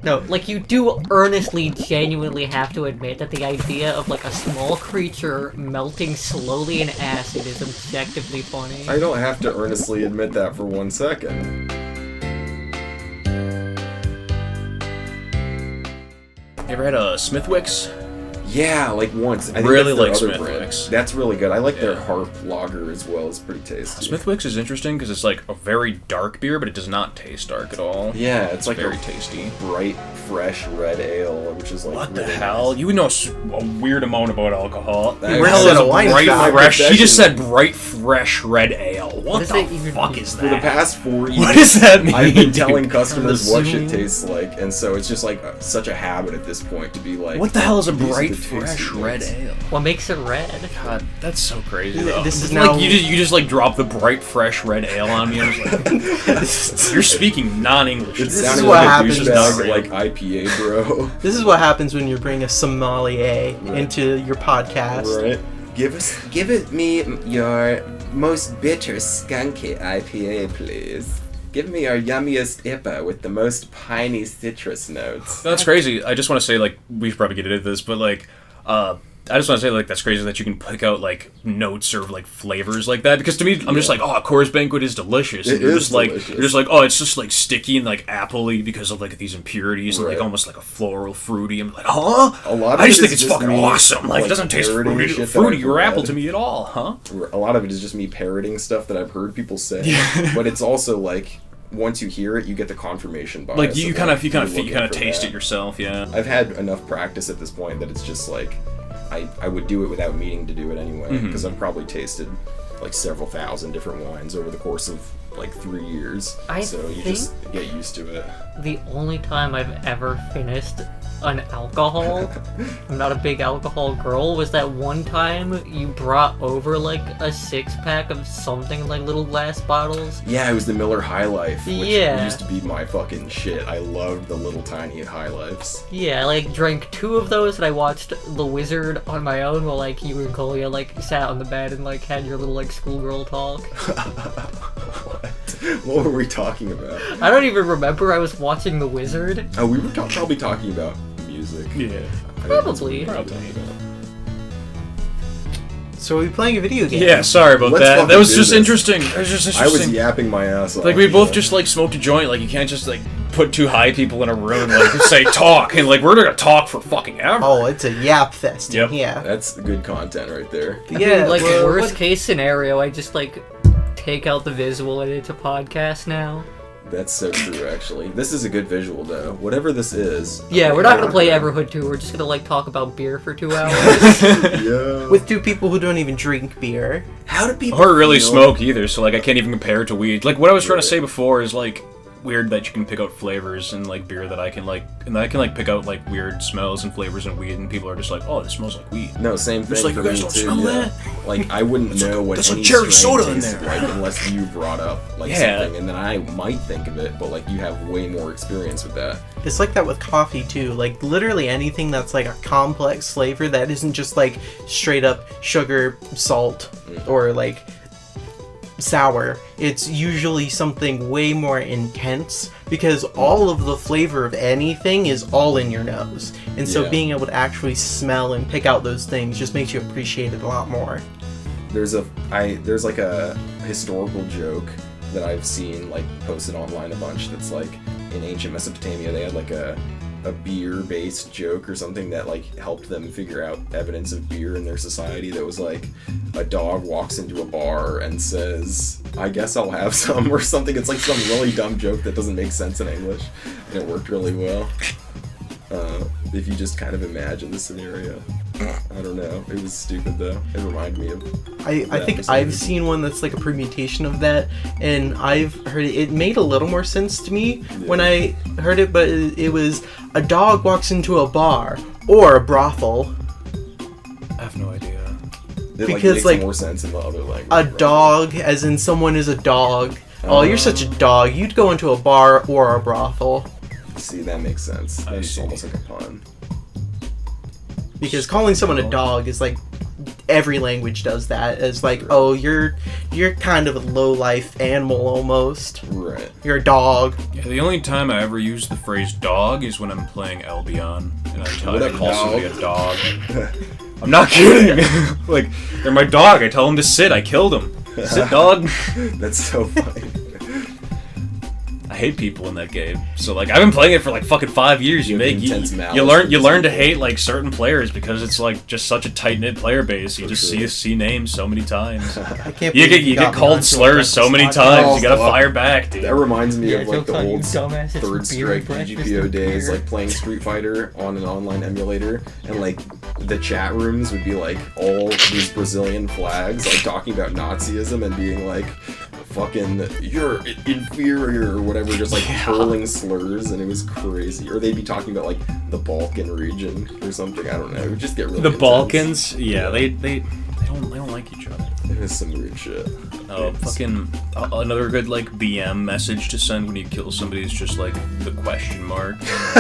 No, like, you do earnestly, genuinely have to admit that the idea of, like, a small creature melting slowly in acid is objectively funny. I don't have to earnestly admit that for 1 second. You ever had a Smithwick's? Yeah, like once. I think really that's their like other brand. Smithwick's. That's really good. I like their Harp Lager as well. It's pretty tasty. Smithwick's is interesting because it's like a very dark beer, but it does not taste dark at all. Yeah, it's like very a tasty. bright, fresh red ale, which is like What really the hell? nice. You know a weird amount about alcohol. I What said is a wine bright, shop. fresh? My He just said profession. bright, fresh red ale. What does the that even fuck mean? is For the that? past 4 years, What does that mean? I've been telling customers what Assuming- shit tastes like, and so it's just like such a habit at this point to be like, What the hell is a these are bright, the tasty fresh red things. ale? What makes it red? God, that's so crazy. Though. This is It's like now- you just like drop the bright, fresh red ale on me. And I'm just like, you're speaking non-English. It's This is sounding what like a happens. douchebag, like IPA, bro. This is what happens when you bring a sommelier into your podcast. Right? Give me your most bitter, skunky IPA, please. Give me our yummiest IPA with the most piney citrus notes. That's crazy. I just want to say, like, we should probably get into this, but like, I just want to say, like, that's crazy that you can pick out like notes or like flavors like that. Because to me, I'm just like, oh, Coors Banquet is delicious. And It you're is just like, delicious. you're just like, oh, it's just like sticky and like appley because of like these impurities and Right. like almost like a floral fruity. I'm like, huh? A lot of I just it think is it's just fucking me, awesome. Like, it doesn't taste parroting fruity, shit that fruity I've or apple read. to me at all, huh? A lot of it is just me parroting stuff that I've heard people say. Yeah. But it's also like, once you hear it, you get the confirmation bias. Like you kind of you're taste looking for it yourself, yeah. I've had enough practice at this point that it's just like I would do it without meaning to do it anyway, because I've probably tasted like several thousand different wines over the course of like 3 years. So you just get used to it. The only time I've ever finished an alcohol, I'm not a big alcohol girl, was that one time you brought over like a 6-pack of something, like little glass bottles. Yeah, it was the Miller High Life, which Yeah. used to be my fucking shit. I loved the little tiny High Lifes. Yeah, I like drank 2 of those and I watched The Wizard on my own while like you and Colia like sat on the bed and like had your little like schoolgirl talk. What were we talking about? I don't even remember. I was watching The Wizard. Oh, we were probably talking about music. Yeah. I think that's what Probably. we were talking about. So are we playing a video game? Yeah, sorry about Let's that. fucking That was do just this. interesting. It was just I was interesting. yapping my ass off. Like, we you both know? just, like, smoked a joint. Like, you can't just, like, put 2 high people in a room and, like, say talk. And, like, we're gonna talk for fucking ever. Oh, it's a yap fest. Yep. Yeah. That's good content right there. I Yeah. mean, like well, worst what- case scenario, I just like take out the visual and it's a podcast now. That's so true, actually. This is a good visual, though. Whatever this is. Yeah, we're not gonna play EVERHOOD 2. We're just gonna like talk about beer for 2 hours. Yeah. With 2 people who don't even drink beer. How do people Or really feel? smoke either, so, like, I can't even compare it to weed. Like, what I was trying to say before is, like, weird that you can pick out flavors in, like, beer that I can, like... And I can, like, pick out, like, weird smells and flavors in weed, and people are just like, oh, this smells like weed. No, same thing It's like, for you guys me, don't too. smell Yeah. that? Like, I wouldn't know what that's any like cherry strain soda in tasted there. like unless you brought up, like, Yeah. something, and then I might think of it, but, like, you have way more experience with that. It's like that with coffee too. Like literally anything that's like a complex flavor that isn't just like straight up sugar, salt, or like sour. It's usually something way more intense because all of the flavor of anything is all in your nose. And so Yeah. being able to actually smell and pick out those things just makes you appreciate it a lot more. There's like a historical joke that I've seen like posted online a bunch that's like in ancient Mesopotamia they had like a beer-based joke or something that like helped them figure out evidence of beer in their society that was like a dog walks into a bar and says, I guess I'll have some or something. It's like some really dumb joke that doesn't make sense in English and it worked really well. If you just kind of imagine the scenario. I don't know. It was stupid though. It reminded me of I that think episode. I've seen one that's like a permutation of that, and I've heard it. It made a little more sense to me when I heard it, but it was a dog walks into a bar or a brothel. I have no idea. It because, makes like, more sense in the other language. A dog, as in someone is a dog. Oh, you're such a dog. You'd go into a bar or a brothel. See, that makes sense. That's see. almost like a pun. Because calling someone a dog is like every language does that. It's like, oh, you're kind of a low life animal almost. Right. You're a dog. Yeah, the only time I ever use the phrase dog is when I'm playing Albion, and I call somebody a dog. I'm not kidding. Like, they're my dog. I tell them to sit. I killed them. Sit, dog. That's so funny. I hate people in that game. So like, I've been playing it for like fucking 5 years. You learn to hate like certain players because it's like just such a tight knit player base. You just see names so many times. I can't You believe get called slurs so many times. You gotta fire back, dude. That reminds me of like jokes the on you, old dumbass. It's third beer strike breakfast PGPO and days, beer. like playing Street Fighter on an online emulator, and like the chat rooms would be like all these Brazilian flags, like talking about Nazism and being like, fucking, you're inferior or whatever, just like hurling slurs, and it was crazy. Or they'd be talking about like the Balkan region or something. I don't know. It would just get really The intense. Balkans, yeah, they don't like each other. It was some weird shit. Oh, fucking another good like BM message to send when you kill somebody is just like the question mark.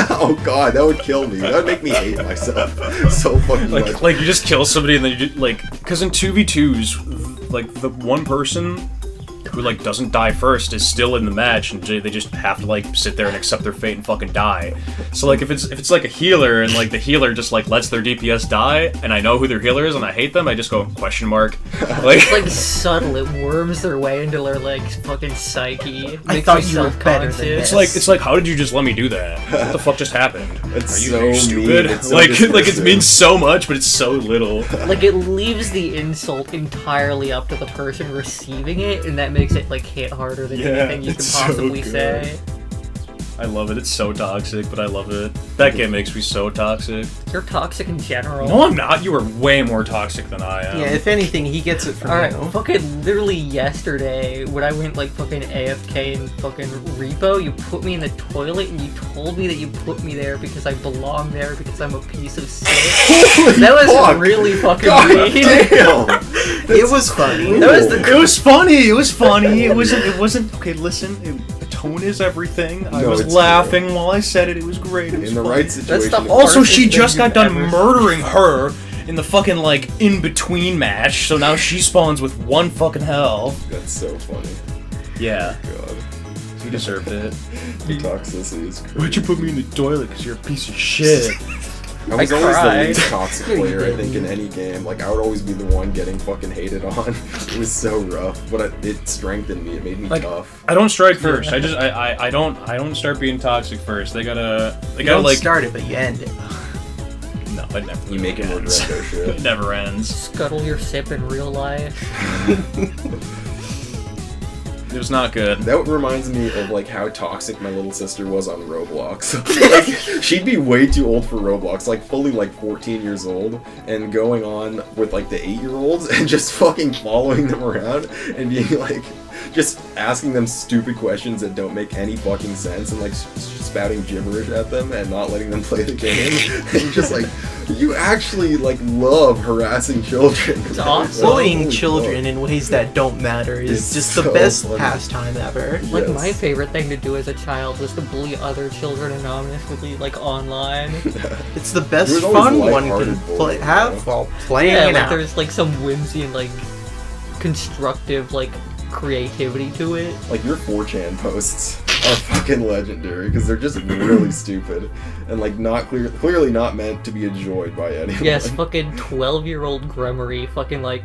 Oh god, that would kill me. That would make me hate myself so fucking much. Like you just kill somebody and then you just, like, because in 2v2s, like the one person who like doesn't die first is still in the match, and they just have to like sit there and accept their fate and fucking die. So like if it's like a healer and like the healer just like lets their DPS die, and I know who their healer is and I hate them, I just go question mark. Like It's like subtle. It worms their way into their like fucking psyche. I Makes thought me you were better than self-conscious. this. it's like how did you just let me do that? What the fuck just happened? It's Are you so stupid? mean. It's so like it dismissive. means so much, but it's so little. Like it leaves the insult entirely up to the person receiving it, and that makes it like hit harder than Yeah, anything you can it's so possibly good. say. I love it. It's so toxic, but I love it. That game makes me so toxic. You're toxic in general. No, I'm not. You are way more toxic than I am. Yeah, if anything, he gets it from Alright, you. fucking literally yesterday, when I went like fucking AFK in fucking repo, you put me in the toilet and you told me that you put me there because I belong there because I'm a piece of shit. That was fuck. really fucking God mean. damn! It was funny. That was the It was funny. It was funny. It wasn't. Okay, listen. The tone is everything. I No, was it's laughing while I said it. It was great. It was In the funny. right situation. the Also, Worst she thing just got you've done ever murdering her in the fucking like in between match. So now she spawns with one fucking health. That's so funny. Yeah, God. he deserved it. The toxicity is crazy. Why'd you put me in the toilet? Because you're a piece of shit. I was I always the cried. least toxic Yeah, you player, I did. think, in any game. Like, I would always be the one getting fucking hated on. It was so rough, but it strengthened me. It made me Like, tough. I don't strike first. I don't start being toxic first. They You gotta don't like start it, but you end it. no, it never. You make it more ends. direct shit. It never ends. Scuttle your sip in real life. It was not good. That reminds me of like how toxic my little sister was on Roblox. Like, she'd be way too old for Roblox, like fully like 14 years old, and going on with like the 8-year-olds and just fucking following them around and being like, just asking them stupid questions that don't make any fucking sense and like spouting gibberish at them and not letting them play the game. And just like, you actually like love harassing children. It's awesome. Bullying Holy children fuck. in ways that don't matter is It's just so the best funny. pastime ever. Like Yes. my favorite thing to do as a child was to bully other children anonymously, like online. It's the best There's always fun one lighthearted can bullying, have though. while playing Yeah, it like out. there's like some whimsy and like constructive like creativity to it. Like, your 4chan posts are fucking legendary because they're just really stupid and like not clearly not meant to be enjoyed by anyone. Yes, fucking 12-year-old Grummery, fucking like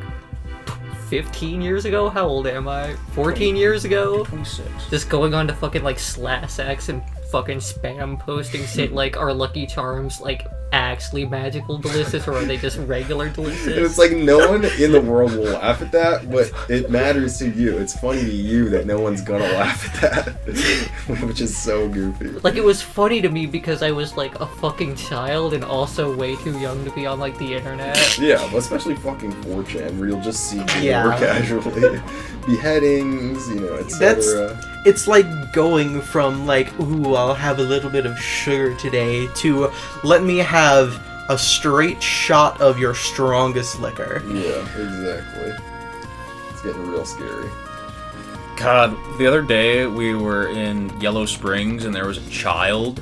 15 years ago? How old am I? 14 years ago? 26. Just going on to fucking like Slash and fucking spam posting shit like, are Lucky Charms like actually magical delicious or are they just regular delicious? And it's like no one in the world will laugh at that, but it matters to you. It's funny to you that no one's gonna laugh at that, which is so goofy. Like, it was funny to me because I was like a fucking child and also way too young to be on like the internet. Yeah, but especially fucking 4chan, where you'll just see people Yeah. more casually. Beheadings, you know, etc. It's like going from like, ooh, I'll have a little bit of sugar today to let me have a straight shot of your strongest liquor. Yeah, exactly. It's getting real scary. God, the other day we were in Yellow Springs and there was a child,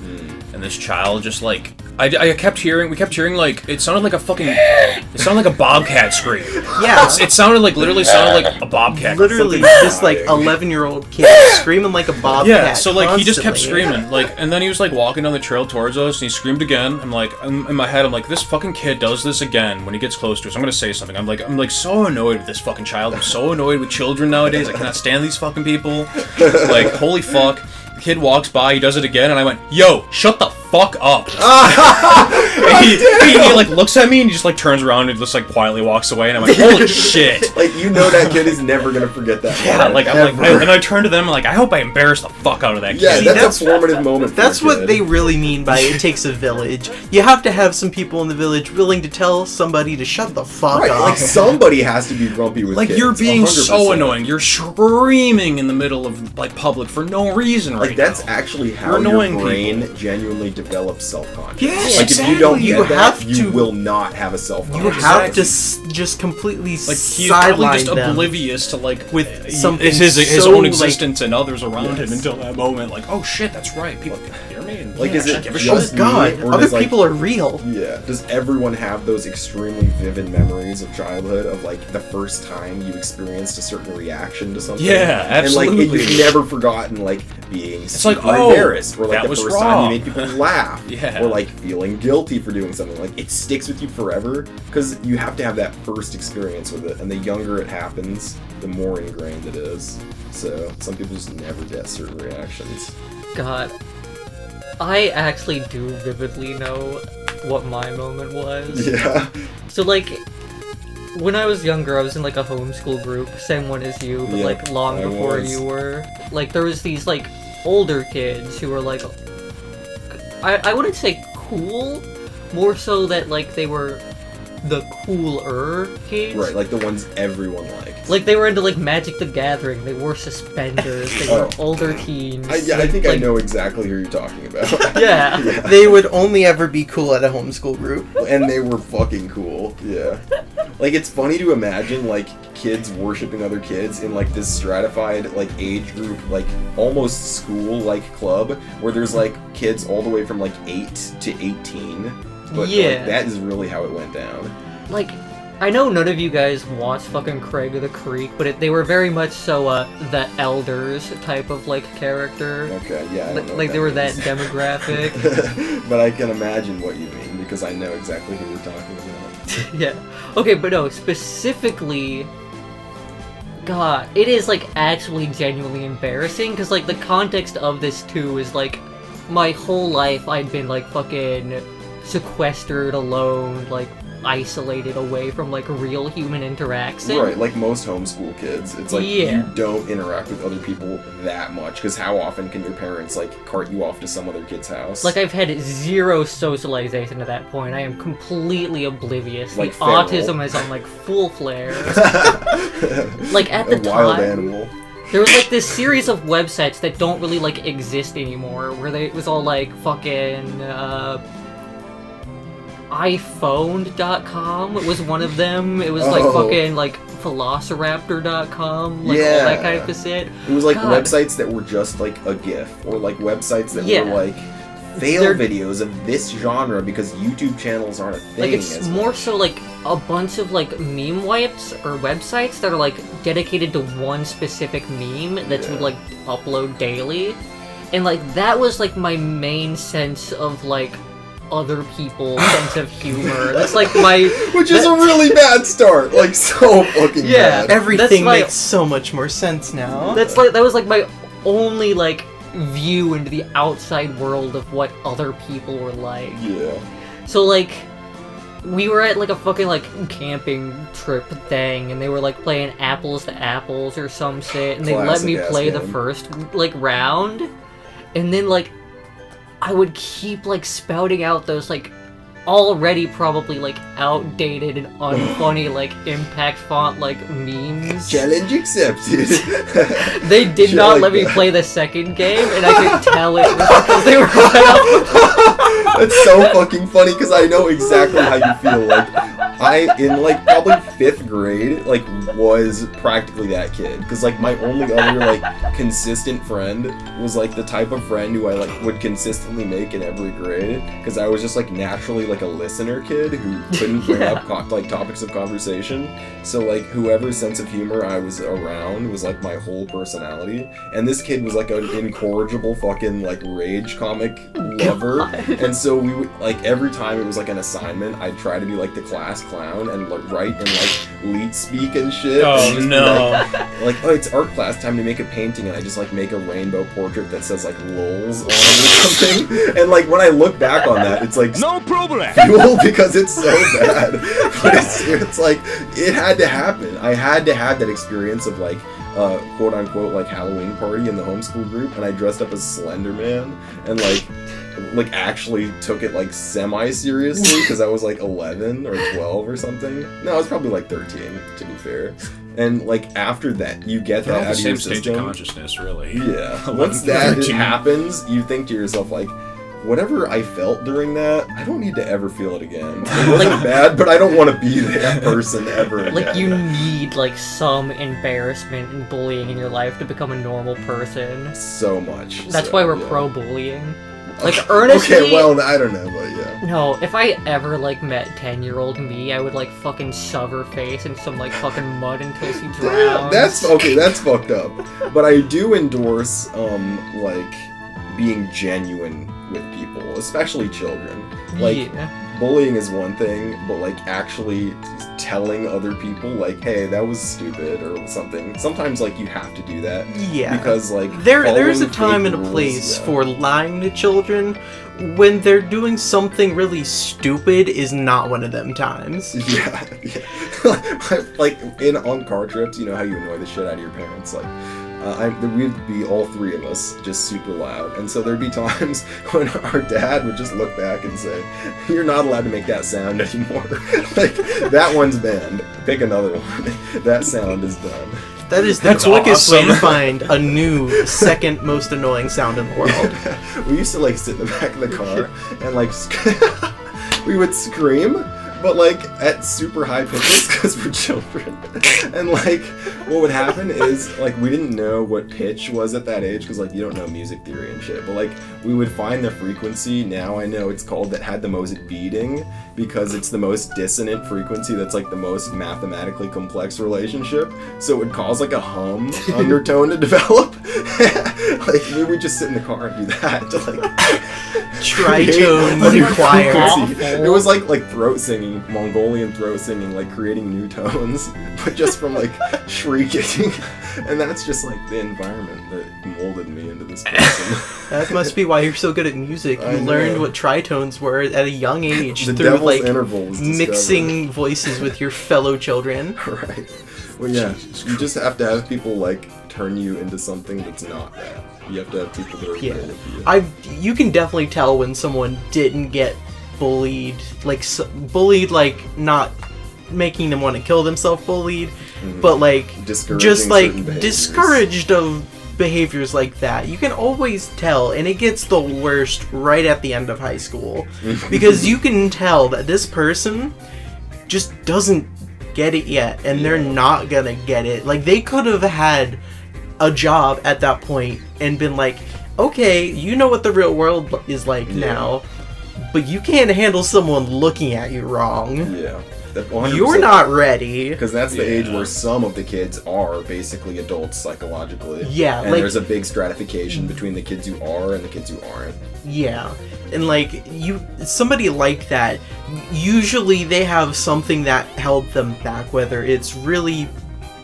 and this child just like, we kept hearing like, it sounded like a bobcat scream. Yeah. It sounded like, literally sounded like a bobcat. Literally, this like 11-year-old kid screaming like a bobcat. Yeah, so like he just kept constantly. screaming, like, and then he was like walking down the trail towards us, and he screamed again. I'm like, in my head, I'm like, this fucking kid does this again when he gets close to us. I'm gonna say something. I'm like so annoyed with this fucking child. I'm so annoyed with children nowadays. I cannot stand these fucking people. Like, holy fuck. The kid walks by, he does it again, and I went, yo, shut the fuck up. And he like looks at me and he just like turns around and just like quietly walks away, and I'm like, holy shit. Like, you know that kid is never gonna forget that. Yeah, moment, like I'm like, and I turn to them, I'm like, I hope I embarrass the fuck out of that kid. Yeah, See, that's a formative moment. That's for a what kid. they really mean by it takes a village. You have to have some people in the village willing to tell somebody to shut the fuck Right, up. like somebody has to be grumpy with Like, kids. you're being so 100%. annoying. You're screaming in the middle of like public for no reason right Like, that's now. actually how You're annoying your brain people. genuinely develops self-conscious. Yes, like, exactly. if you don't You get that, have you to- will not have a self-conscious. You have mind. to just completely Like, he's probably sideline just them. oblivious to like with something his so, own like- existence and others around Yes. him until that moment. Like, oh shit, that's right. People can hear me. And Like, is it give a just shit. Oh god, me, or other does, like- people are real. Yeah. Does everyone have those extremely vivid memories of childhood of like the first time you experienced a certain reaction to something? Yeah, absolutely. And like you've never forgotten like being like, super oh, embarrassed, or like that the was first time wrong. you made people laugh, Yeah. or like feeling guilty for doing something. Like, it sticks with you forever because you have to have that first experience with it, and the younger it happens, the more ingrained it is. So some people just never get certain reactions. God, I actually do vividly know what my moment was. Yeah. So like, when I was younger, I was in like a homeschool group, same one as you, but Yeah, like long I before was. you were. Like, there was these like older kids who were like, I wouldn't say cool, more so that like they were the cooler kids. Right, like the ones everyone liked. Like, they were into like Magic the Gathering. They wore suspenders. They were older teens. I think I know exactly who you're talking about. Yeah. Yeah. They would only ever be cool at a homeschool group. And they were fucking cool. Yeah. Like, it's funny to imagine, like, kids worshiping other kids in, like, this stratified, like, age group, like, almost school-like club, where there's, like, kids all the way from, like, 8 to 18. But, Yeah. like, that is really how it went down. Like, I know none of you guys watched fucking Craig of the Creek, but they were very much so the elders type of like character. Okay, yeah, I don't know Like what they were that means. demographic. But I can imagine what you mean, because I know exactly who you're talking about. Yeah. Okay, but no, specifically, God, it is like actually genuinely embarrassing because like the context of this too is like my whole life I'd been like fucking sequestered, alone, like isolated away from like real human interaction. Right, like most homeschool kids, it's like Yeah. you don't interact with other people that much, because how often can your parents like cart you off to some other kid's house? Like, I've had zero socialization to that point. I am completely oblivious. Like the feral. autism is on like full flare. Like, at a the wild time, animal. there was like this series of websites that don't really like exist anymore, where it was all like fucking iPhone.com was one of them. It was like Oh. fucking like Velociraptor.com, like all Yeah. that kind of shit. It was like God. websites that were just like a GIF, or like websites that Yeah. were like fail They're- videos of this genre, because YouTube channels aren't a thing. Like, it's as more much. so like a bunch of like meme wipes or websites that are like dedicated to one specific meme that you would Yeah. like upload daily. And like that was like my main sense of like other people's sense of humor. That's like my Which is a really bad start. Like, so fucking Yeah, bad. Everything my- makes so much more sense now. that was like my only like view into the outside world of what other people were like. Yeah. So like we were at like a fucking like camping trip thing, and they were like playing apples to apples or some shit, and they let Classic me ass play the game. first like round, and then like I would keep like spouting out those like already probably like outdated and unfunny like impact font like memes. Challenge accepted. They did Shit not like let me that. play the second game, and I could tell it was because they were That's so fucking funny, because I know exactly how you feel. Like, I in like probably 5th grade like was practically that kid, because like my only other like consistent friend was like the type of friend who I like would consistently make in every grade, because I was just like naturally like a listener kid who couldn't bring up like topics of conversation. So like whoever's sense of humor I was around was like my whole personality, and this kid was like an incorrigible fucking like rage comic lover. And so we would like every time it was like an assignment, I'd try to be like the class clown and like write in like leet speak and shit. Oh, and just be no. like, oh, it's art class time to make a painting, and I just like make a rainbow portrait that says like lols on it or something. And like when I look back on that, it's like No problem. fuel, because it's so bad. But it's like it had to happen. I had to have that experience of like quote unquote like Halloween party in the homeschool group, and I dressed up as Slender Man and like actually took it like semi-seriously, because I was like 11 or 12 or something. No, I was probably like 13 to be fair. And like after that, you get They're all that the out of your same stage of system. consciousness, really. Yeah. 11, Once that 13. happens, you think to yourself like, whatever I felt during that, I don't need to ever feel it again. It wasn't bad, but I don't want to be that person ever again. Like, you need, like, some embarrassment and bullying in your life to become a normal person. So much. That's so, why we're yeah. pro-bullying. Like, earnestly... Okay, well, I don't know, but yeah. No, if I ever, like, met 10-year-old me, I would, like, fucking shove her face in some, like, fucking mud until she drowns. That's fucked up. But I do endorse, like, being genuine with people, especially children. Like, yeah. bullying is one thing, but like actually telling other people like, hey, that was stupid or something. Sometimes like you have to do that. Yeah. Because like There's a following time fake and a rules, place yeah. for lying to children. When they're doing something really stupid is not one of them times. Yeah. Like on car trips, you know how you annoy the shit out of your parents, like we'd be all three of us just super loud, and so there'd be times when our dad would just look back and say, "You're not allowed to make that sound anymore. Like that one's banned. Pick another one. That sound is done." That's the quickest way to find a new second most annoying sound in the world. We used to like sit in the back of the car and like we would scream, but like at super high pitches because we're children. And like what would happen is like we didn't know what pitch was at that age, because like you don't know music theory and shit, but like we would find the frequency, now I know it's called, that had the most beating, because it's the most dissonant frequency that's like the most mathematically complex relationship, so it would cause like a hum undertone to develop. Like we would just sit in the car and do that to like Tritone create a required. frequency. It was like throat singing, Mongolian throat singing, like creating new tones, but just from like shrieking. And that's just like the environment that molded me into this person. That must be why you're so good at music. I You know. learned what tritones were at a young age The through devil's like interval was discovered. mixing voices with your fellow children. Right. Well, yeah, you just have to have people like turn you into something that's not that. You have to have people that are Yeah. real with you. You can definitely tell when someone didn't get bullied, like bullied, like not making them want to kill themselves, bullied, but like Discouraging just like certain behaviors. discouraged of behaviors like that. You can always tell, and it gets the worst right at the end of high school, because you can tell that this person just doesn't get it yet, and they're not gonna get it. Like they could have had a job at that point and been like, okay, you know what the real world is like now, but you can't handle someone looking at you wrong. Yeah. That 100%. You're not ready. Because that's the age Yeah. where some of the kids are basically adults psychologically. Yeah, And like- there's a big stratification between the kids who are and the kids who aren't. Yeah. And like somebody like that, usually they have something that held them back, whether it's really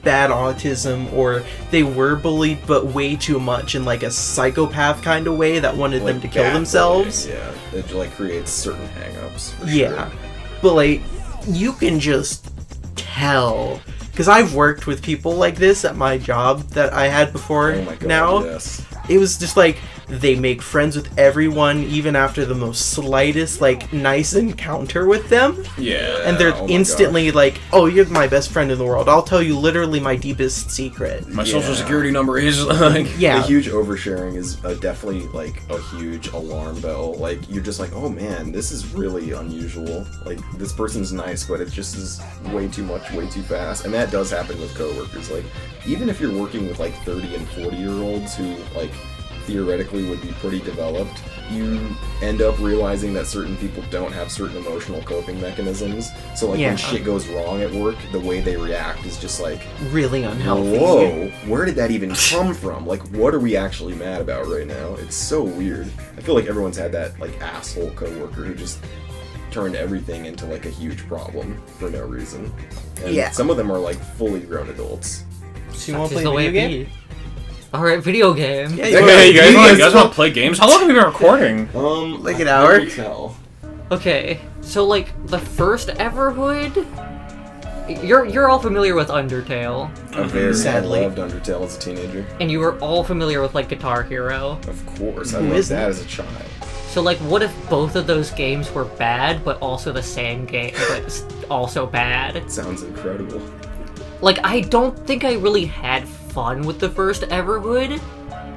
bad autism or they were bullied but way too much in like a psychopath kind of way that wanted them to kill bad themselves. bullying, yeah. It like creates certain hang-ups. for Yeah. sure. But like you can just tell, because I've worked with people like this at my job that I had before. Oh my god, now yes. it was just like They make friends with everyone, even after the most slightest, like, nice encounter with them. Yeah. And they're Oh my instantly like, oh, you're my best friend in the world. I'll tell you literally my deepest secret. My social Yeah. security number is like. Yeah. The huge oversharing is definitely like a huge alarm bell. Like you're just like, oh man, this is really unusual. Like this person's nice, but it just is way too much, way too fast. And that does happen with coworkers. Like even if you're working with like 30 and 40-year-olds who like theoretically would be pretty developed, you end up realizing that certain people don't have certain emotional coping mechanisms. So like Yeah. when shit goes wrong at work, the way they react is just like, Really unhealthy. whoa, where did that even come from? Like, what are we actually mad about right now? It's so weird. I feel like everyone's had that, like, asshole coworker who just turned everything into, like, a huge problem for no reason. And Yeah. some of them are, like, fully grown adults. So you want That's to just play the a way video it game? be. Alright, video game. Yeah, Okay, you guys guys want to play games? How long have we been recording? Like an hour? I can tell. Okay, so like the first EVERHOOD, you're all familiar with Undertale, Sadly. I loved Undertale as a teenager. and you were all familiar with like Guitar Hero. Of course, I Who loved isn't? that as a child. So like, what if both of those games were bad, but also the same game, but also bad? It sounds incredible. Like, I don't think I really had fun with the first EVERHOOD.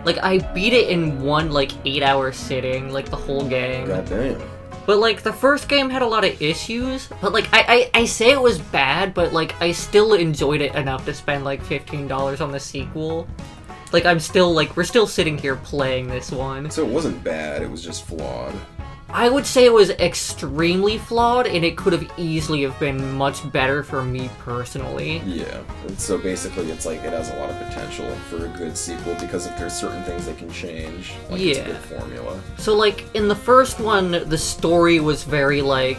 Like, I beat it in one, like, 8-hour sitting, like, the whole game. God damn. But, like, the first game had a lot of issues. But, like, I say it was bad, but, like, I still enjoyed it enough to spend, like, $15 on the sequel. Like, I'm still, like, we're still sitting here playing this one. So it wasn't bad, it was just flawed. I would say it was extremely flawed, and it could have easily have been much better for me personally. Yeah, and so basically it's like it has a lot of potential for a good sequel because if there's certain things they can change, like it's a Yeah. good formula. So, like, in the first one, the story was very, like,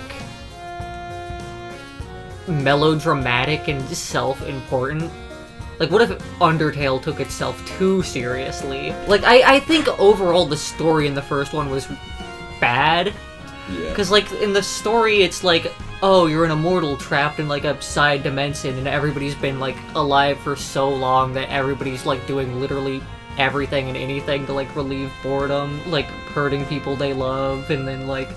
melodramatic and self-important. Like, what if Undertale took itself too seriously? Like, I think overall the story in the first one was bad. Yeah. Because, like, in the story, it's like, oh, you're an immortal trapped in, like, a side dimension, and everybody's been, like, alive for so long that everybody's, like, doing literally everything and anything to, like, relieve boredom, like, hurting people they love, and then, like,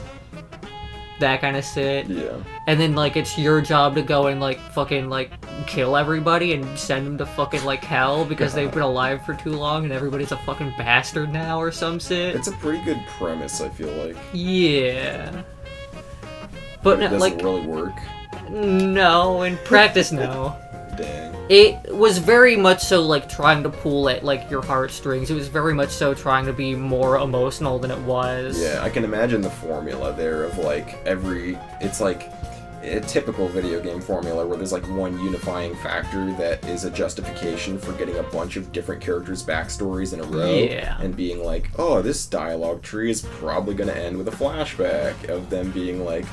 that kind of shit. Yeah. And then, like, it's your job to go and, like, fucking, like, kill everybody and send them to fucking, like, hell because they've been alive for too long and everybody's a fucking bastard now or some shit. It's a pretty good premise, I feel like. Yeah. But, It no, doesn't like, really work. no, in practice, no. Dang. It was very much so, like, trying to pull at, like, your heartstrings. It was very much so trying to be more emotional than it was. Yeah, I can imagine the formula there of like it's like a typical video game formula where there's like one unifying factor that is a justification for getting a bunch of different characters' backstories in a row. Yeah. And being like, oh, this dialogue tree is probably going to end with a flashback of them being like,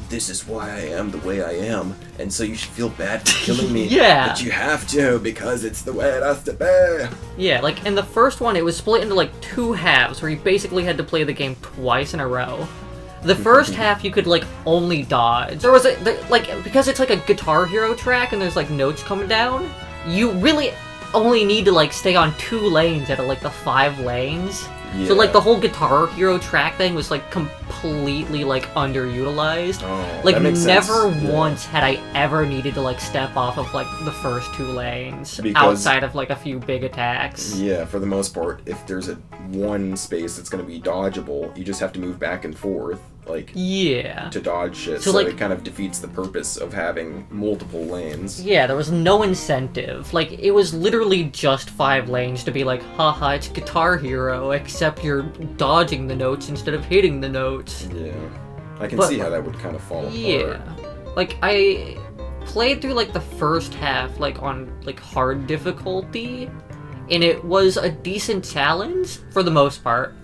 this is why I am the way I am, and so you should feel bad for killing me. Yeah. But you have to, because it's the way it has to be. Yeah, like, in the first one, it was split into, like, 2 halves, where you basically had to play the game twice in a row. The first half, you could, like, only dodge. There was because it's, like, a Guitar Hero track, and there's, like, notes coming down, you really only need to, like, stay on 2 lanes out of, like, the 5 lanes. Yeah. So, like, the whole Guitar Hero track thing was, like, completely, like, underutilized. Oh, Like, that makes never sense. Yeah. once had I ever needed to, like, step off of, like, the first 2 lanes Because- outside of, like, a few big attacks. Yeah, for the most part, if there's one space that's going to be dodgeable, you just have to move back and forth, like, Yeah. to dodge shit. So, So, like- it kind of defeats the purpose of having multiple lanes. Yeah, there was no incentive. Like, it was literally just 5 lanes to be like, haha, it's Guitar Hero, except you're dodging the notes instead of hitting the notes. Yeah. I can But- see how that would kind of fall Yeah. apart. Like, I played through, like, the first half, like, on, like, hard difficulty, and it was a decent challenge, for the most part.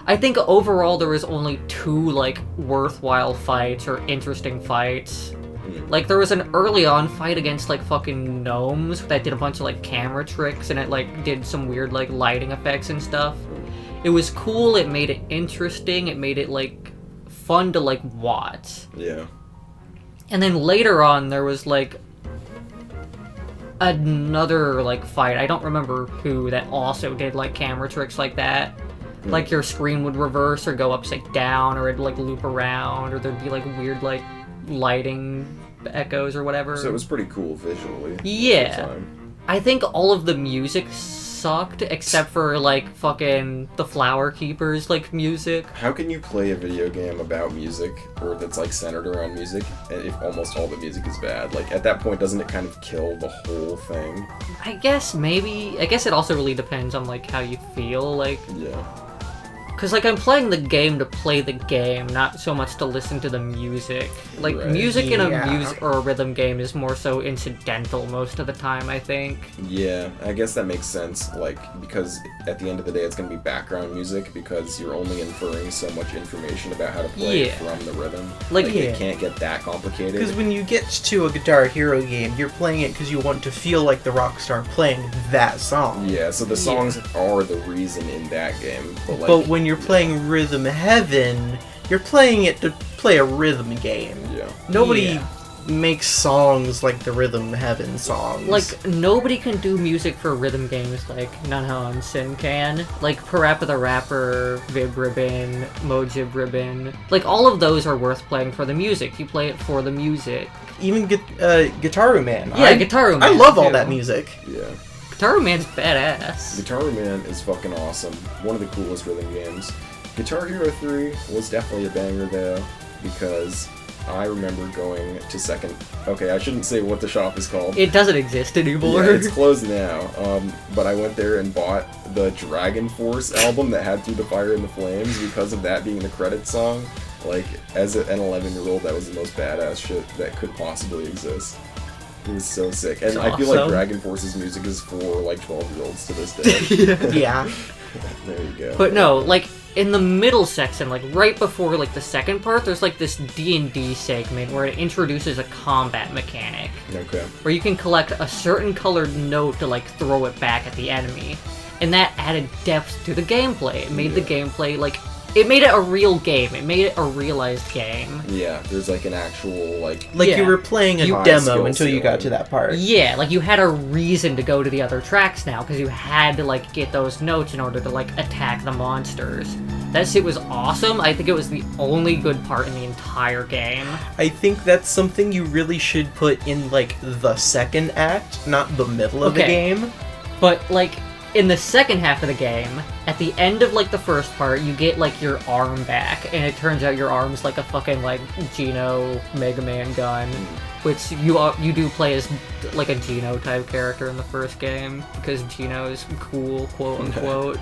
I think overall there was only 2, like, worthwhile fights or interesting fights. Like, there was an early on fight against, like, fucking gnomes that did a bunch of, like, camera tricks, and it, like, did some weird, like, lighting effects and stuff. It was cool, it made it interesting, it made it, like, fun to, like, watch. Yeah. And then later on, there was, like, another, like, fight. I don't remember who that also did, like, camera tricks like that. Like your screen would reverse or go upside down, or it'd like loop around, or there'd be like weird like lighting echoes or whatever. So it was pretty cool visually. Yeah. At the time. I think all of the music sucked except for like fucking the Flower Keepers like music. How can you play a video game about music or that's like centered around music and if almost all the music is bad? Like at that point, doesn't it kind of kill the whole thing? I guess it also really depends on like how you feel, like, Yeah. because like I'm playing the game to play the game, not so much to listen to the music. Like Right. music in a Yeah. music or a rhythm game is more so incidental most of the time, I think. Yeah, I guess that makes sense, like, because at the end of the day it's going to be background music because you're only inferring so much information about how to play Yeah. from the rhythm. Like, Like Yeah. it can't get that complicated. Because when you get to a Guitar Hero game, you're playing it because you want to feel like the rock star playing that song. Yeah, so the songs are the reason in that game, but like... But when you're playing Rhythm Heaven, you're playing it to play a rhythm game. Yeah. Nobody Yeah. makes songs like the Rhythm Heaven songs. Like, nobody can do music for rhythm games like Nanha and Sin can. Like, Parappa the Rapper, Vib Ribbon, Mojib Ribbon. Like, all of those are worth playing for the music. You play it for the music. even Guitaru Man. Yeah, Guitaru Man, I love all too. that music. Yeah. Guitar Man's badass. Guitar Man is fucking awesome. One of the coolest rhythm games. Guitar Hero 3 was definitely a banger though, because I remember going to second... Okay, I shouldn't say what the shop is called. It doesn't exist anymore. Yeah, it's closed now. But I went there and bought the Dragon Force album that had Through the Fire and the Flames because of that being the credit song. Like, as an 11-year-old, that was the most badass shit that could possibly exist. It was so sick. And That's I feel like awesome. Dragon Force's music is for, like, 12-year-olds to this day. Yeah. There you go. But no, like, in the middle section, like, right before, like, the second part, there's, like, this D&D segment where it introduces a combat mechanic. Okay. Where you can collect a certain colored note to, like, throw it back at the enemy. And that added depth to the gameplay. It made the gameplay, like... It made it a real game. It made it a realized game. Yeah, there's, like, an actual, like... Like Yeah. you were playing a High demo skill until you got ceiling. to that part. Yeah, like, you had a reason to go to the other tracks now, because you had to, like, get those notes in order to, like, attack the monsters. That shit was awesome. I think it was the only good part in the entire game. I think that's something you really should put in, like, the second act, not the middle of the Okay. game. But, like, in the second half of the game, at the end of, like, the first part, you get, like, your arm back, and it turns out your arm's like a fucking, like, Geno Mega Man gun, which you do play as, like, a Geno-type character in the first game, because Geno's cool, quote-unquote.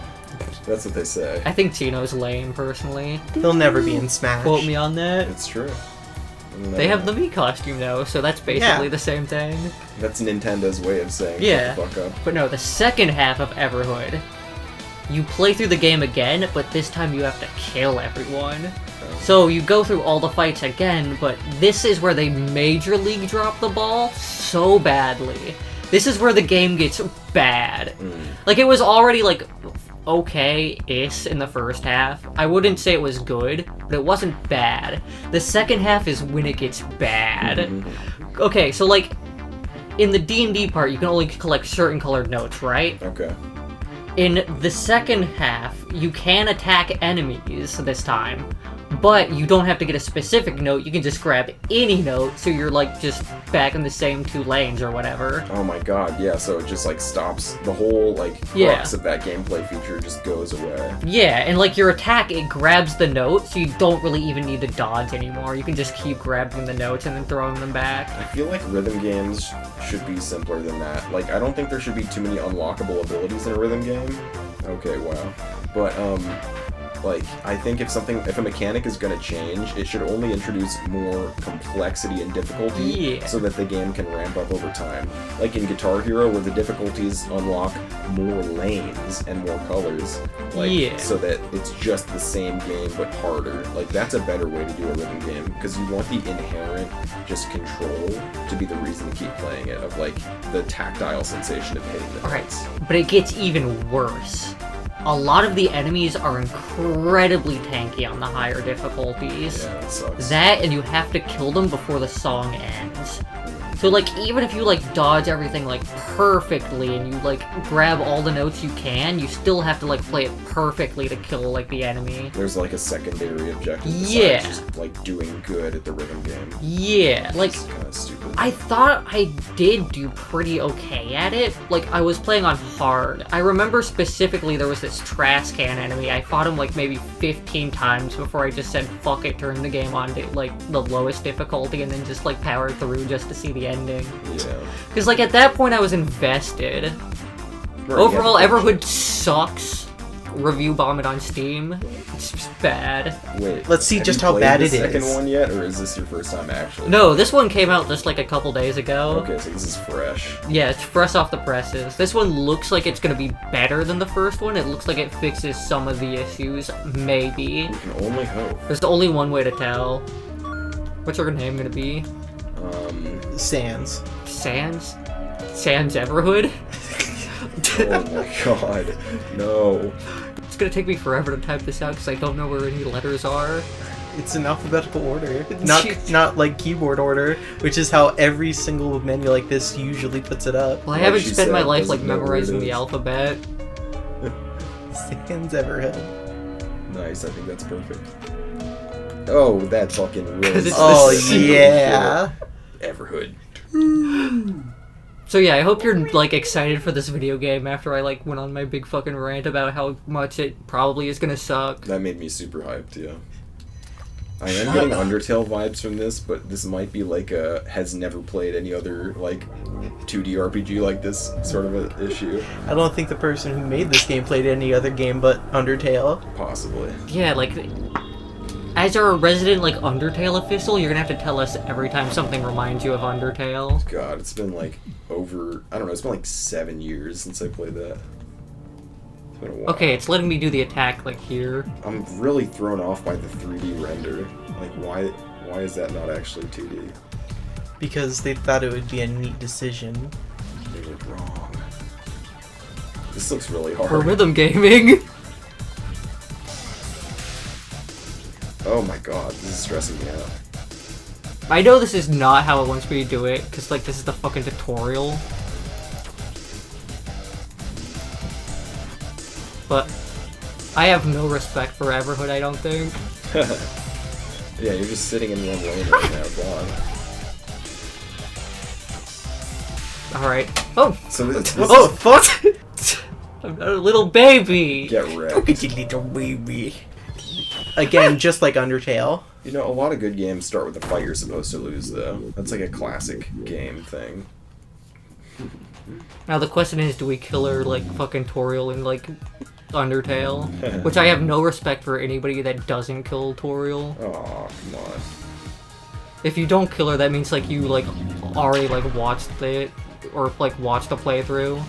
That's what they say. I think Geno's lame, personally. He'll never be in Smash. Quote me on that. It's true. They have the Mii costume, though, so that's basically Yeah. the same thing. That's Nintendo's way of saying Yeah. shut the fuck up. But no, the second half of Everhood, you play through the game again, but this time you have to kill everyone. So you go through all the fights again, but this is where they major league drop the ball so badly. This is where the game gets bad. Like, it was already, like, okay-ish in the first half. I wouldn't say it was good, but it wasn't bad. The second half is when it gets bad. Okay, so, like, in the D&D part, you can only collect certain colored notes, right? Okay. In the second half, you can attack enemies this time, but you don't have to get a specific note, you can just grab any note, so you're, like, just back in the same two lanes or whatever. Oh my god, yeah, so it just, like, stops. The whole, like, Yeah. crux of that gameplay feature just goes away. Yeah, and, like, your attack, it grabs the note, so you don't really even need to dodge anymore. You can just keep grabbing the notes and then throwing them back. I feel like rhythm games should be simpler than that. Like, I don't think there should be too many unlockable abilities in a rhythm game. Okay, wow. But, like, I think if a mechanic is gonna change, it should only introduce more complexity and difficulty Yeah. so that the game can ramp up over time. Like in Guitar Hero, where the difficulties unlock more lanes and more colors. Like, Yeah. so that it's just the same game but harder. Like, that's a better way to do a rhythm game, because you want the inherent just control to be the reason to keep playing it, of, like, the tactile sensation of hitting the Alright, notes. but it gets even worse. A lot of the enemies are incredibly tanky on the higher difficulties. Yeah, that sucks. That, and you have to kill them before the song ends. So, like, even if you, like, dodge everything, like, perfectly, and you, like, grab all the notes you can, you still have to, like, play it perfectly to kill, like, the enemy. There's, like, a secondary objective besides Yeah. just, like, doing good at the rhythm game. Yeah, like, It's kind of stupid. I thought I did do pretty okay at it. Like, I was playing on hard. I remember specifically there was this trash can enemy. I fought him, like, maybe 15 times before I just said, fuck it, turn the game on to, like, the lowest difficulty, and then just, like, power through just to see the ending. Yeah. Because, like, at that point I was invested. Right, Overall, yeah, EVERHOOD sucks. Review bomb it on Steam. It's just bad. Wait. Let's see have just you how played bad the it second is. one yet, or is this your first time actually? No, this one came out just, like, a couple days ago. Okay, so this is fresh. Yeah, it's fresh off the presses. This one looks like it's gonna be better than the first one. It looks like it fixes some of the issues. Maybe. We can only hope. There's only one way to tell. What's her name gonna be? Sans. Sans? Sans EVERHOOD? Oh my god. No. It's gonna take me forever to type this out because I don't know where any letters are. It's in alphabetical order, not like keyboard order, which is how every single menu like this usually puts it up. Well, I Like haven't she spent my said, life, doesn't like, know where it memorizing the is. alphabet. Sans EVERHOOD. Nice, I think that's perfect. Oh, that fucking really 'Cause it's Oh the same yeah. EVERHOOD. So yeah, I hope you're, like, excited for this video game after I, like, went on my big fucking rant about how much it probably is gonna suck. That made me super hyped, yeah. I am getting Undertale vibes from this, but this might be like a has never played any other, like, 2D RPG like this sort of a issue. I don't think the person who made this game played any other game but Undertale. Possibly. Yeah, like, as our resident, like, Undertale official, you're gonna have to tell us every time something reminds you of Undertale. God, it's been like over, I don't know, it's been like 7 years since I played that. It's been a while. Okay, it's letting me do the attack, like, here. I'm really thrown off by the 3D render. Like, why is that not actually 2D? Because they thought it would be a neat decision. They were wrong. This looks really hard. For rhythm gaming. Oh my god, this is stressing me out. I know this is not how it wants me to do it, because, like, this is the fucking tutorial. But I have no respect for EVERHOOD, I don't think. Yeah, you're just sitting in one lane right now, God. Alright. Oh! So this Oh is, fuck! I'm not a little baby! get wrecked. Look at you little baby. Again, just like Undertale. You know, a lot of good games start with the fight you're supposed to lose, though. That's like a classic game thing. Now the question is, do we kill her like fucking Toriel in, like, Undertale? Which I have no respect for anybody that doesn't kill Toriel. Aw, come on. If you don't kill her, that means, like, you, like, already, like, watched it, or, like, watched a playthrough.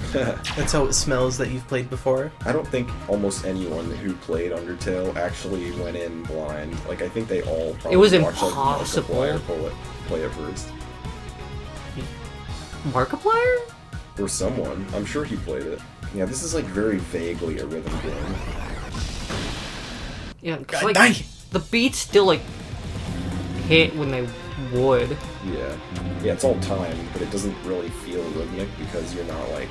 That's how it smells that you've played before. I don't think almost anyone who played Undertale actually went in blind. Like, I think they all probably It was watched, impossible. like, Markiplier play it first. Markiplier? Or someone. I'm sure he played it. Yeah, this is, like, very vaguely a rhythm game. Yeah, 'cause, God, like, die. the beats still, like, hit when they would. Yeah. Yeah, it's all time, but it doesn't really feel rhythmic because you're not, like,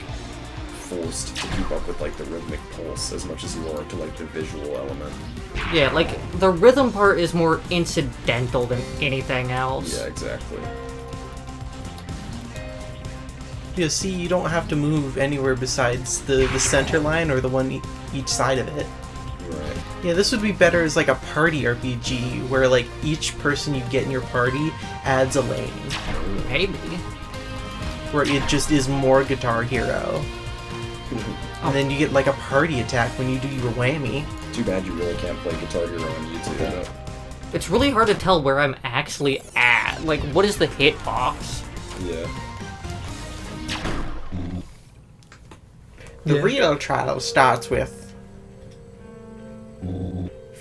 forced to keep up with, like, the rhythmic pulse as much as you are to, like, the visual element. Yeah, like, the rhythm part is more incidental than anything else. Yeah, exactly. You see, you don't have to move anywhere besides the center line or the one each side of it. Right. Yeah, this would be better as like a party RPG, where like each person you get in your party adds a lane, Maybe. where it just is more Guitar Hero. And then you get like a party attack when you do your whammy. Too bad you really can't play Guitar Hero on YouTube. though. It's really hard to tell where I'm actually at. Like, what is the hitbox? Yeah. The real trial starts with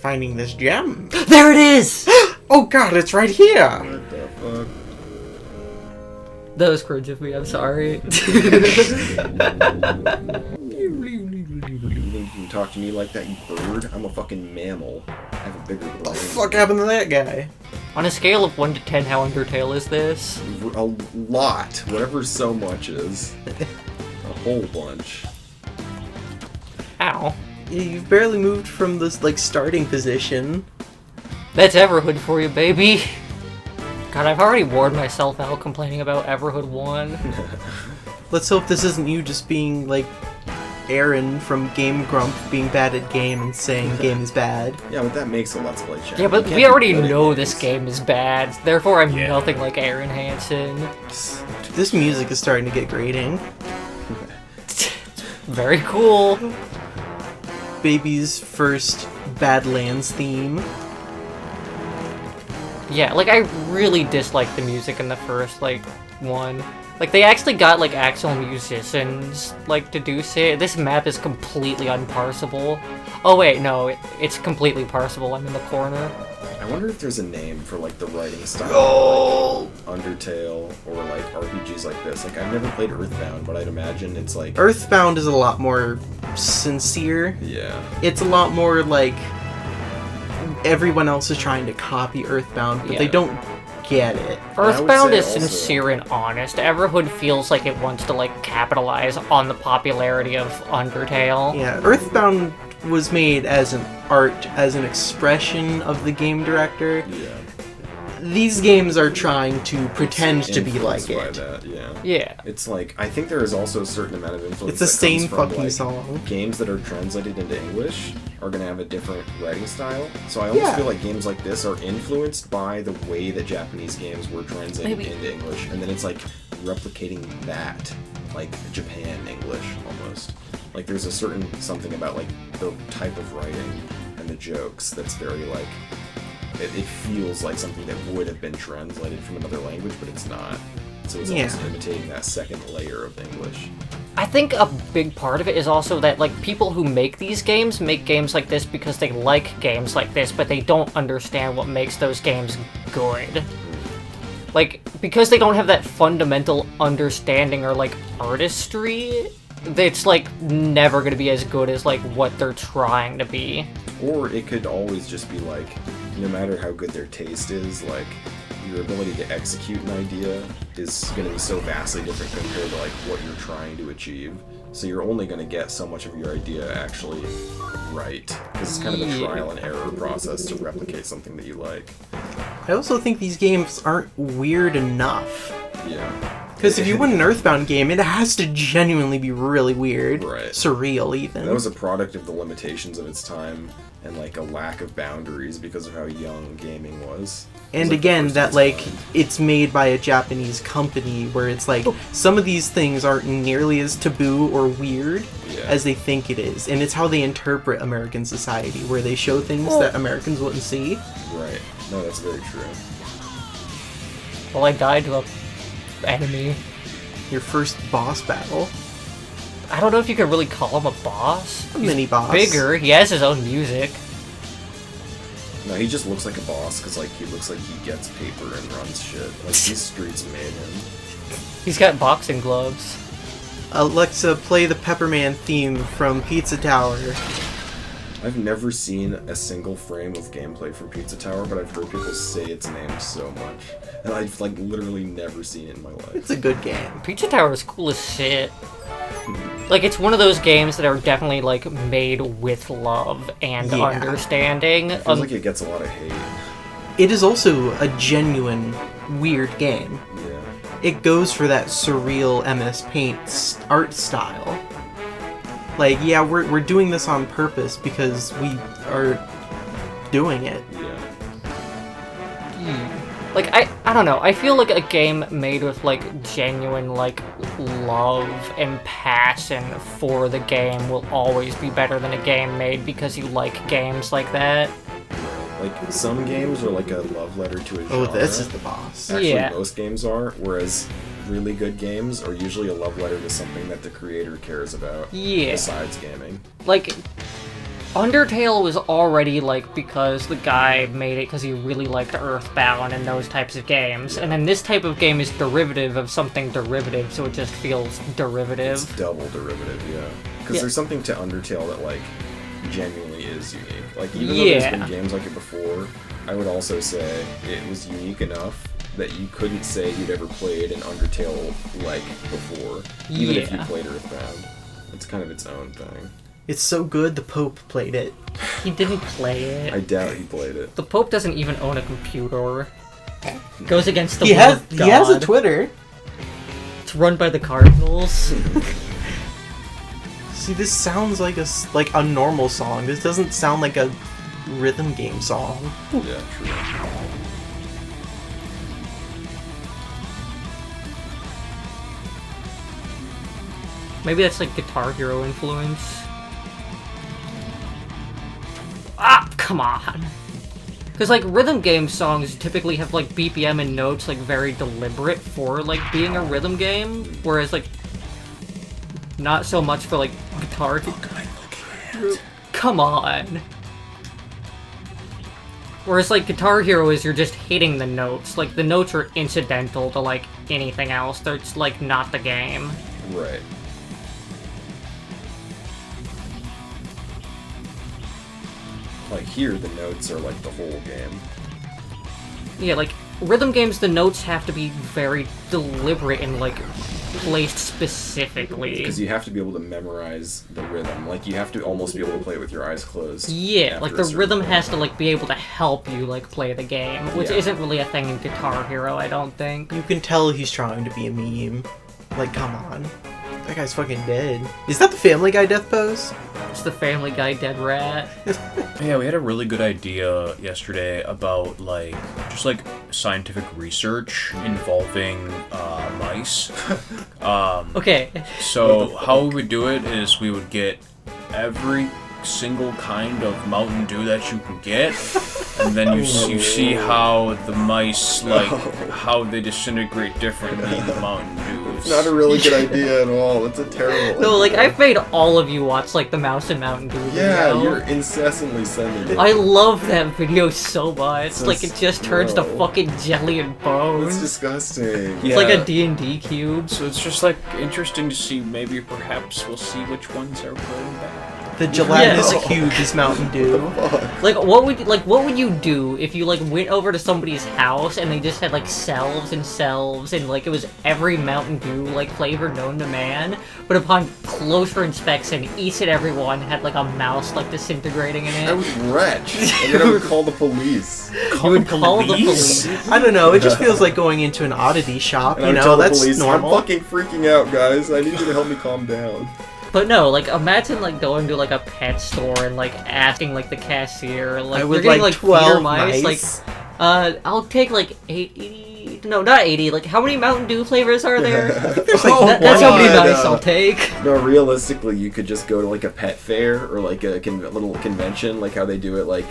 finding this gem. There it is! Oh god, it's right here! What the fuck? That was cringe of me, I'm sorry. You can talk to me like that, you bird. I'm a fucking mammal. I have a bigger brain. What the fuck happened to that guy? On a scale of 1 to 10, how Undertale is this? A lot. Whatever so much is. A whole bunch. Ow. You've barely moved from this, like, starting position. That's Everhood for you, baby. God, I've already worn myself out complaining about Everhood 1. Let's hope this isn't you just being, like, Aaron from Game Grump being bad at game and saying game is bad. Yeah, but that makes a Let's Play channel. Yeah, but You can't we be already good at know games. this game is bad, therefore I'm Yeah. nothing like Aaron Hansen. This music is starting to get grating. Very cool. Baby's first Badlands theme. Yeah, like, I really dislike the music in the first, like, one. Like, they actually got, like, actual musicians, like, to do shit. This map is completely unparsable. Oh, wait, no, it's completely parsable. I'm in the corner. I wonder if there's a name for, like, the writing style. Like Undertale, or, like, RPGs like this. Like, I've never played Earthbound, but I'd imagine it's, like... Earthbound is a lot more sincere. Yeah. It's a lot more like everyone else is trying to copy Earthbound, but they Yeah. don't get it. Earthbound say is also- sincere and honest. Everhood feels like it wants to, like, capitalize on the popularity of Undertale. Yeah, Earthbound was made as an art, as an expression of the game director. Yeah. These games are trying to pretend to be like Influenced by it. that, yeah. Yeah. It's like, I think there is also a certain amount of influence It's the that comes same from, fucking like, song. games that are translated into English are going to have a different writing style. So I almost Yeah. feel like games like this are influenced by the way that Japanese games were translated Maybe. into English. And then it's like replicating that, like Japan English almost. Like there's a certain something about like the type of writing and the jokes that's very like, it feels like something that would have been translated from another language, but it's not. So it's almost imitating that second layer of English. I think a big part of it is also that, like, people who make these games make games like this because they like games like this, but they don't understand what makes those games good. Like, because they don't have that fundamental understanding or, like, artistry, it's, like, never gonna be as good as, like, what they're trying to be. Or it could always just be like, no matter how good their taste is, like, your ability to execute an idea is going to be so vastly different compared to, like, what you're trying to achieve. So you're only going to get so much of your idea actually right. Because it's kind of a Yeah. trial and error process to replicate something that you like. I also think these games aren't weird enough. Yeah. Because if you win an Earthbound game, it has to genuinely be really weird. Right. Surreal, even. That was a product of the limitations of its time and, like, a lack of boundaries because of how young gaming was. It was, And like, the again, first of that, its like, kind. it's made by a Japanese company where it's like, some of these things aren't nearly as taboo or weird Yeah. as they think it is. And it's how they interpret American society, where they show things that Americans wouldn't see. Right. No, that's very true. Well, I died to a enemy. Your first boss battle. I don't know if you could really call him a boss. A mini-boss. Bigger, he has his own music. No, he just looks like a boss because, like, he looks like he gets paper and runs shit. Like, these streets made him. He's got boxing gloves. Alexa, play the Pepperman theme from Pizza Tower. I've never seen a single frame of gameplay from Pizza Tower, but I've heard people say its name so much. And I've, like, literally never seen it in my life. It's a good game. Pizza Tower is cool as shit. Like, it's one of those games that are definitely, like, made with love and Yeah. understanding. It feels like it gets a lot of hate. It is also a genuine, weird game. Yeah. It goes for that surreal MS Paint art style. Like, yeah, we're doing this on purpose because we are doing it. Yeah. Like, I don't know. I feel like a game made with, like, genuine, like, love and passion for the game will always be better than a game made because you like games like that. Like, some games are like a love letter to a genre. Oh, this is the boss. Actually, Yeah. most games are, whereas really good games are usually a love letter to something that the creator cares about. Yeah. Besides gaming. Like, Undertale was already, like, because the guy made it because he really liked Earthbound and those types of games. And then this type of game is derivative of something derivative, so it just feels derivative. It's double derivative, yeah. Because Yeah. there's something to Undertale that, like, genuinely is unique. Like, even though there's been Yeah. games like it before, I would also say it was unique enough that you couldn't say you'd ever played an Undertale like before, even if you Yeah. played Earthbound. It's kind of its own thing. It's so good the Pope played it. He didn't play it. I doubt he played it. The Pope doesn't even own a computer. Goes against the He will has of he has a God. Twitter. It's run by the Cardinals. See, this sounds like like a normal song. This doesn't sound like a rhythm game song. Yeah, true. Maybe that's like Guitar Hero influence. Ah, come on. Because like rhythm game songs typically have like BPM and notes like very deliberate for like being a rhythm game, whereas like not so much for like guitar. Come on. Whereas like Guitar Hero is you're just hitting the notes. Like the notes are incidental to like anything else. They're just like not the game. Right. Like here, the notes are like the whole game. Yeah, like rhythm games, the notes have to be very deliberate and like placed specifically. Because you have to be able to memorize the rhythm. Like you have to almost be able to play it with your eyes closed. Yeah, after like a the certain rhythm point. has to like be able to help you like play the game, which Yeah. isn't really a thing in Guitar Hero, I don't think. You can tell he's trying to be a meme. Like, come on. That guy's fucking dead. Is that the Family Guy death pose? It's the Family Guy dead rat. Yeah, we had a really good idea yesterday about like just like scientific research involving mice. Okay, So how we would do it is we would get every single kind of Mountain Dew that you can get, and then you see how the mice like how they disintegrate differently in the Mountain Dews. It's not a really good idea at all. It's a terrible no, like idea. I've made all of you watch like the Mouse and Mountain Dew Yeah, video. you're incessantly sending it. I love that video so much. So Like it just turns to slow. fucking jelly and bones. It's disgusting. It's like Yeah. a D&D cube. So it's just like interesting to see. Maybe perhaps we'll see which ones are going back. The gelatinous Yes. cube is Mountain Dew. Like what would you do if you like went over to somebody's house and they just had like shelves and like it was every Mountain Dew like flavor known to man, but upon closer inspection each and every one had like a mouse like disintegrating in I it? would retch, and then I would call the police. You would call the police. I don't know, it just feels like going into an oddity shop, And I you would know, tell the that's police, normal. I'm fucking freaking out, guys. I need you to help me calm down. But no, like imagine like going to like a pet store and like asking like the cashier like I you're would getting like like 12 feeder mice, mice. like I'll take like 80. No, not 80. Like how many Mountain Dew flavors are there? There's like That's how many God. mice I'll take. No, realistically, you could just go to like a pet fair or like a little convention, like how they do it, like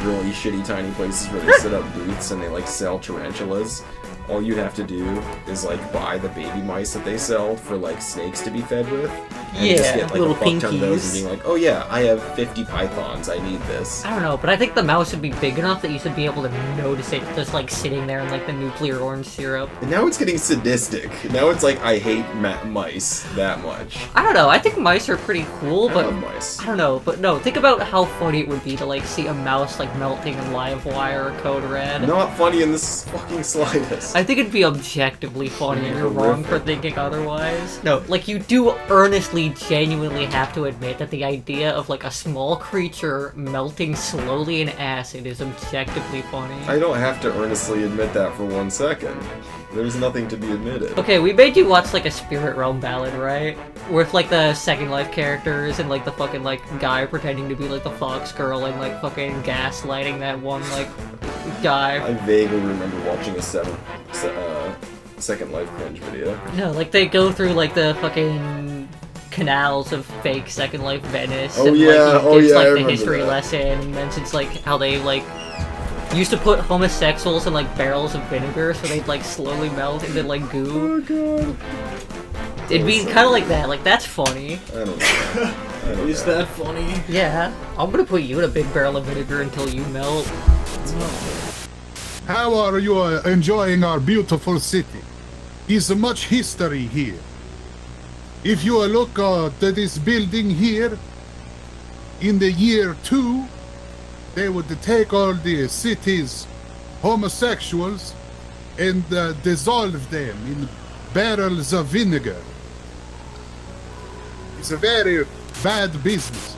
really shitty tiny places where they set up booths and they like sell tarantulas. All you'd have to do is like buy the baby mice that they sell for like snakes to be fed with. And just Yeah, get like little a fuck ton of those pinkies. and being like, oh yeah, I have 50 pythons, I need this. I don't know, but I think the mouse would be big enough that you should be able to notice it just like sitting there in like the nuclear orange syrup. And now it's getting sadistic. Now it's like I hate mice that much. I don't know. I think mice are pretty cool, I but love mice. I don't know. But no, think about how funny it would be to like see a mouse like melting in live wire or Code Red. Not funny in this fucking slightest. I think it'd be objectively funny, and you're wrong for Horrific. thinking otherwise. No, like you do earnestly, genuinely have to admit that the idea of like a small creature melting slowly in acid is objectively funny. I don't have to earnestly admit that for 1 second. There's nothing to be admitted. Okay, we made you watch like a Spirit Realm ballad, right? With like the Second Life characters and like the fucking like guy pretending to be like the Fox girl and like fucking gaslighting that one like guy. I vaguely remember watching a Second Life cringe video. No, like they go through like the fucking canals of fake Second Life Venice. Oh, and, yeah, like, he oh, gives yeah, I like the remember history that. lesson, mentions like how they like used to put homosexuals in like barrels of vinegar so they'd like slowly melt into like goo. Oh god. It'd be kind of like that. Like that's funny. I don't know. I don't Is know. that funny? Yeah, I'm gonna put you in a big barrel of vinegar until you melt. How are you enjoying our beautiful city? Is much history here. If you look at this building here, In the year 2, they would take all the city's homosexuals and dissolve them in barrels of vinegar. It's a very bad business.